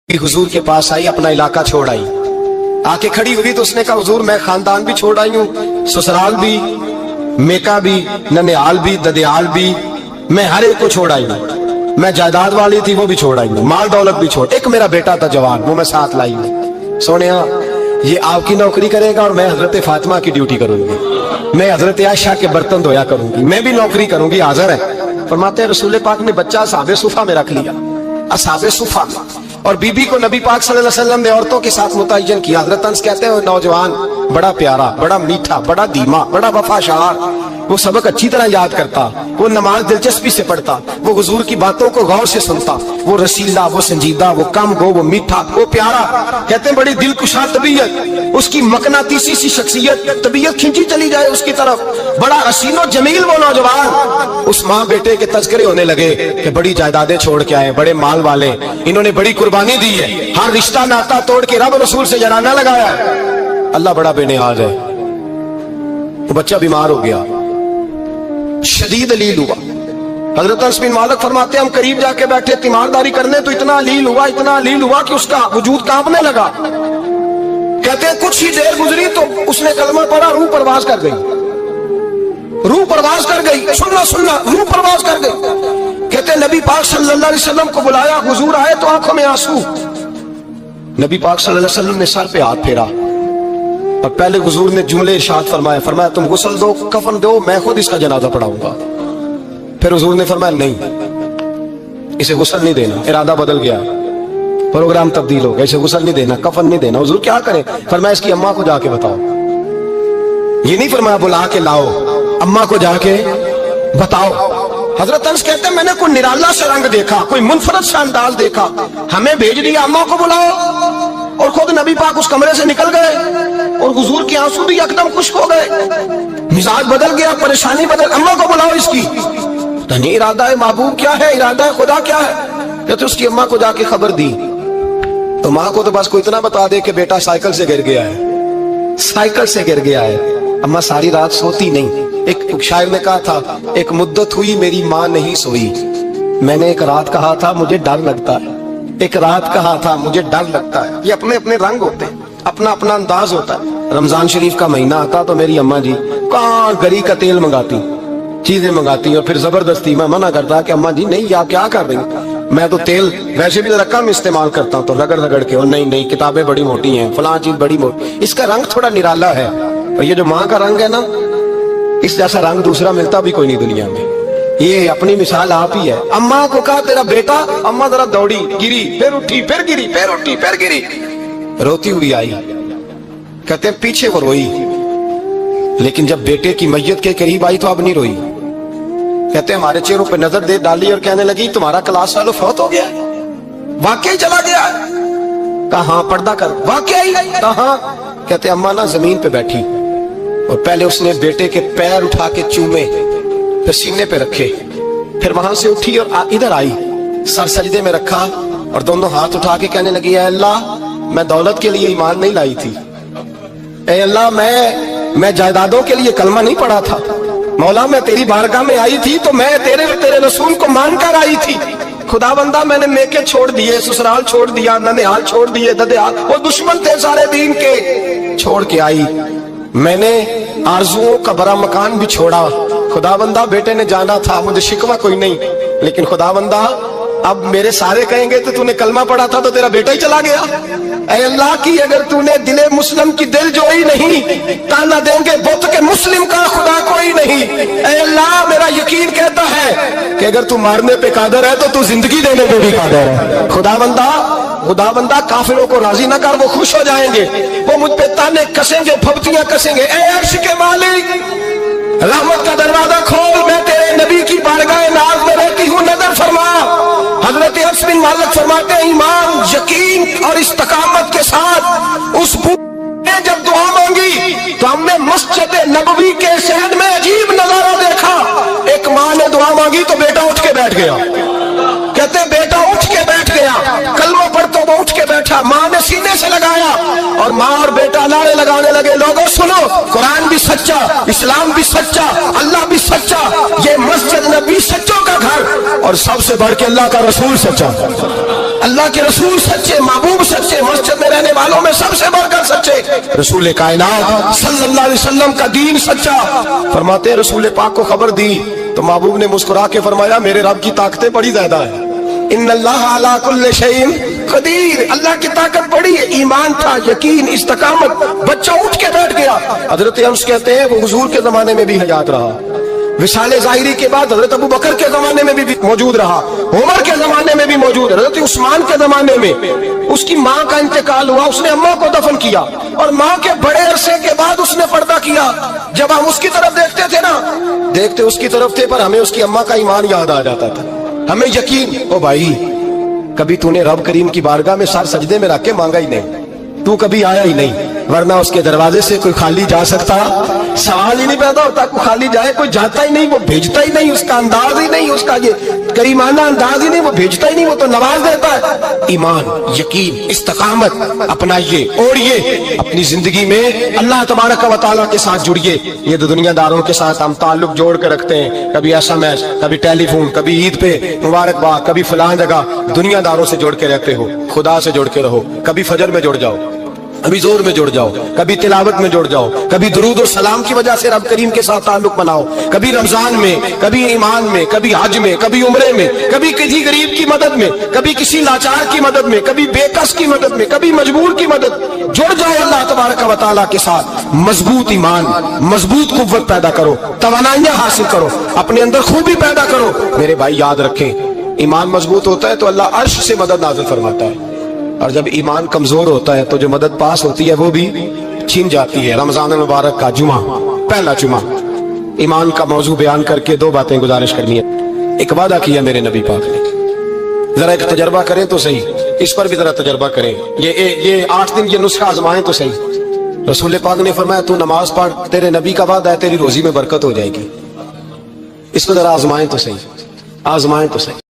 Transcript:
हुजूर के पास आई, अपना इलाका छोड़ आई, आके खड़ी हुई तो उसने कहा हुजूर मैं खानदान भी छोड़ आई हूँ, ससुराल भी, मेका भी, ननिहाल भी, ददियाल भी, मैं हर एक को छोड़ आई हूँ। मैं जायदाद वाली थी वो भी छोड़ आई हूँ, माल दौलत भी छोड़, एक मेरा बेटा था जवान वो मैं साथ लाई हूँ। सोनिया ये आपकी नौकरी करेगा और मैं हजरत फातिमा की ड्यूटी करूंगी, मैं हजरत आयशा के बर्तन धोया करूंगी, मैं भी नौकरी करूंगी। हाजिर है फरमाते हैं रसूल पाक ने बच्चा असहाबे सुफा में रख लिया, असहाबे सुफा, और बीबी को नबी पाक सल्लल्लाहु अलैहि वसल्लम ने औरतों के साथ मुतय्यन किया। हजरत अनस कहते हैं नौजवान बड़ा प्यारा, बड़ा मीठा, बड़ा धीमा, बड़ा वफाशार, वो सबक अच्छी तरह याद करता, वो नमाज दिलचस्पी से पढ़ता, वो हुजूर की बातों को गौर से सुनता, वो रसीला, वो संजीदा, वो कम गो, वो मीठा, वो प्यारा। कहते हैं बड़ी दिलकुशा तबीयत, उसकी मकनातीसी सी शख्सियत, तबीयत खिंची चली जाए उसकी तरफ, बड़ा हसीनो जमील वो नौजवान। उस माँ बेटे के तज़किरे होने लगे कि बड़ी जायदादें छोड़ के आए, बड़े माल वाले, इन्होंने बड़ी कुर्बानी दी है, हर रिश्ता नाता तोड़ के रब रसूल से जनाना लगाया। अल्लाह बड़ा बेनियाज है। वो बच्चा बीमार हो गया, शदीद अलील हुआ। हजरत अनस बिन मालिक फरमाते हैं हम करीब जाके बैठे तीमारदारी करने तो इतना अलील हुआ, इतना अलील हुआ कि उसका वजूद कांपने लगा। कहते हैं कुछ ही देर गुजरी तो उसने कलमा पढ़ा, रूह परवाज कर गई, रूह परवाज कर गई, सुनना सुनना, रूह परवाज कर गई। कहते हैं नबी पाक सल्लल्लाहु अलैहि वसल्लम को बुलाया, हुजूर आए तो आंखों में आंसू। नबी पाक सल्लल्लाहु अलैहि वसल्लम ने सर पे हाथ फेरा और पहले हुजूर ने जुमले इरशाद फरमाया, फरमाया तुम गुस्ल दो, कफन दो, मैं खुद इसका जनाजा पढ़ाऊंगा। फिर हुजूर ने फरमाया नहीं, इसे गुस्ल नहीं देना, इरादा बदल गया, प्रोग्राम तब्दील हो गया, इसे गुस्ल नहीं देना, कफन नहीं देना। हुजूर क्या करें? फरमाया इसकी अम्मा को जाके बताओ। ये नहीं फरमाया बुला के लाओ, अम्मा को जाके बताओ। हजरत अनस कहते हैं मैंने कोई निराला सा रंग देखा, कोई मुनफरद सा अंदाज देखा, हमें भेज दिया अम्मा को बुलाओ, और खुद नबी पाक उस कमरे से निकल गए और हुजूर के आंसू भी एकदम खुश्क हो गए, मिजाज बदल गया, परेशानी बदल, अम्मा को बुलाओ इसकी। नहीं इरादा है महबूब क्या है, इरादा है खुदा क्या है? कहते उसकी अम्मा को जाके खबर दी तो माँ को तो बस कोई इतना बता दे कि बेटा साइकिल से गिर गया है, साइकिल से गिर गया है। अम्मा सारी रात सोती नहीं। एक शायर ने कहा था एक मुद्दत हुई मेरी माँ नहीं सोई, मैंने एक रात कहा था मुझे डर लगता है, एक रात कहा था मुझे डर लगता है। ये अपने अपने रंग होते हैं, अपना अपना अंदाज होता है। रमजान शरीफ का महीना आता तो मेरी अम्मा जी कहाँ गरी का तेल मंगाती, चीजें मंगाती, और फिर जबरदस्ती मैं मना करता कि अम्मा जी नहीं आप क्या कर रही, मैं तो तेल वैसे भी रकम इस्तेमाल करता हूँ तो रगड़ रगड़ के, और नहीं नहीं किताबें बड़ी मोटी हैं, फलां चीज बड़ी मोटी, इसका रंग थोड़ा निराला है। और ये जो माँ का रंग है ना, इस जैसा रंग दूसरा मिलता भी कोई नहीं दुनिया में। ये अपनी मिसाल आप ही है। अम्मा को कहा तेरा बेटा, अम्मा जरा दौड़ी, गिरी, फिर उठी, फिर गिरी, फिर उठी, फिर गिरी, रोती हुई आई। कहते हैं पीछे वो रोई, लेकिन जब बेटे की मैयत के करीब आई तो अब नहीं रोई। कहते हैं हमारे चेहरों पे नजर दे डाली और कहने लगी तुम्हारा क्लास वालों फौत हो गया, वाकई चला गया। कहा पर्दा कर, वाकई कहा। कहते अम्मा ना जमीन पे बैठी और पहले उसने बेटे के पैर उठा के चूमे, फिर सीने पे रखे, फिर वहां से उठी और इधर आई, सर सजदे में रखा और दोनों हाथ उठा के कहने लगी ऐ अल्लाह मैं दौलत के लिए ईमान नहीं लाई थी, ऐ अल्लाह मैं जायदादों के लिए कलमा नहीं पढ़ा था, मौला मैं तेरी बारगाह में आई थी तो मैं तेरे रसूल को मानकर आई थी। खुदा बंदा मैंने मेके छोड़ दिए, ससुराल छोड़ दिया, ननिहाल छोड़ दिए, ददियाल, वो दुश्मन थे सारे दीन के, छोड़ के आई। मैंने आरजुओं का बड़ा मकान भी छोड़ा। खुदा बंदा बेटे ने जाना था, मुझे शिकवा कोई नहीं, लेकिन खुदा बंदा अब मेरे सारे कहेंगे तो तूने कलमा पढ़ा था तो तेरा बेटा ही चला गया। ऐ अल्लाह की अगर तूने दिले मुस्लिम की दिल जोई नहीं, ताना देंगे बुत के मुस्लिम का खुदा कोई नहीं। ऐ अल्लाह मेरा यकीन कहता है कि अगर तू मारने पे कादर है तो तू जिंदगी देने पे भी कादर है। खुदा बंदा काफिरों को राजी ना कर, वो खुश हो जाएंगे, वो मुझ पे ताने कसेंगे, फबतियां कसेंगे। ऐ अर्श के मालिक रहमत का दरवाजा खोल, मैं तेरे नबी की बारगाह नाज में रहती हूँ, नजर फरमा। हजरत अनस बिन मालिक फरमाते हैं ईमान, यकीन और इस्तकामत के साथ उस ने जब दुआ मांगी तो हमने मस्जिद नबवी के शहर में अजीब नजारा देखा। एक माँ ने दुआ मांगी तो बेटा उठ के बैठ गया। कहते बेटा उठ के बैठ गया, कलमा पढ़ता वो उठ के बैठा, माँ ने सीने से लगाया और माँ और बेटा नारे लगाने लगे लोगों सुनो, कुरान भी सच्चा, इस्लाम भी सच्चा, अल्लाह भी सच्चा, ये मस्जिद नबी सच्चों का घर और सबसे बढ़ के अल्लाह का रसूल सच्चा। اللہ کے رسول سچے, محبوب سچے, مسجد میں رہنے والوں میں سب سے بڑھ کر سچے, رسول کائنات صلی اللہ علیہ وسلم کا دین سچا. فرماتے ہیں رسول پاک کو خبر دی تو محبوب نے مسکرا کے فرمایا میرے رب کی طاقتیں بڑی زیادہ ہیں. ان اللہ علی کل شیء قدیر, اللہ کی طاقت بڑی ہے. ایمان تھا, یقین, استقامت, بچہ اٹھ کے بیٹھ گیا. حضرت انس کہتے ہیں وہ حضور کے زمانے میں بھی حیات رہا, وصال ظاہری کے بعد حضرت ابو بکر کے زمانے میں بھی موجود رہا, عمر کے زمانے میں بھی موجود, حضرت عثمان کے زمانے میں. اس کی ماں کا انتقال ہوا, اس نے اماں کو دفن کیا, اور ماں کے بڑے عرصے کے بعد اس نے پردہ کیا. جب ہم اس کی طرف دیکھتے تھے نا, دیکھتے اس کی طرف تھے, پر ہمیں اس کی اماں کا ایمان یاد آ جاتا تھا, ہمیں یقین. او بھائی, کبھی تو نے رب کریم کی بارگاہ میں سر سجدے میں رکھ کے مانگا ہی نہیں, تو کبھی آیا ہی نہیں, ورنہ اس کے دروازے سے کوئی خالی جا سکتا, سوال ہی نہیں پیدا ہوتا. کوئی خالی جائے, کوئی جاتا ہی نہیں, وہ بھیجتا ہی نہیں, اس کا انداز ہی نہیں, اس کا یہ کریمانہ انداز ہی نہیں, وہ بھیجتا ہی نہیں, وہ تو نواز دیتا ہے. ایمان, یقین, استقامت اپنائیے, اوڑھیے اپنی زندگی میں, اللہ تبارک و تعالیٰ کے ساتھ جڑیے. یہ دنیا داروں کے ساتھ ہم تعلق جوڑ کے رکھتے ہیں, کبھی SMS, کبھی ٹیلی فون, کبھی عید پہ مبارکباد, کبھی فلاں جگہ. دنیا داروں سے جوڑ کے رہتے ہو, خدا سے جوڑ کے رہو. کبھی فجر میں جڑ جاؤ, کبھی زور میں جڑ جاؤ, کبھی تلاوت میں جڑ جاؤ, کبھی درود اور سلام کی وجہ سے رب کریم کے ساتھ تعلق بناؤ, کبھی رمضان میں, کبھی ایمان میں, کبھی حج میں, کبھی عمرے میں, کبھی کسی غریب کی مدد میں, کبھی کسی لاچار کی مدد میں, کبھی بے کس کی مدد میں, کبھی مجبور کی مدد. جڑ جاؤ اللہ تبارک و تعالیٰ کے ساتھ. مضبوط ایمان, مضبوط قوت پیدا کرو, توانائیاں حاصل کرو, اپنے اندر خوبی پیدا کرو. میرے بھائی یاد رکھیں, ایمان مضبوط ہوتا ہے تو اللہ عرش سے مدد نازل فرماتا ہے, اور جب ایمان کمزور ہوتا ہے تو جو مدد پاس ہوتی ہے وہ بھی چھین جاتی ہے. رمضان المبارک کا جمعہ, پہلا جمعہ, ایمان کا موضوع بیان کر کے دو باتیں گزارش کرنی ہے. ایک وعدہ کیا میرے نبی پاک نے, ذرا ایک تجربہ کریں تو صحیح, اس پر بھی ذرا تجربہ کریں. یہ 8 دن یہ نسخہ آزمائیں تو صحیح. رسول پاک نے فرمایا تو نماز پڑھ, تیرے نبی کا وعدہ ہے تیری روزی میں برکت ہو جائے گی. اس کو ذرا آزمائیں تو صحیح, آزمائیں تو صحیح.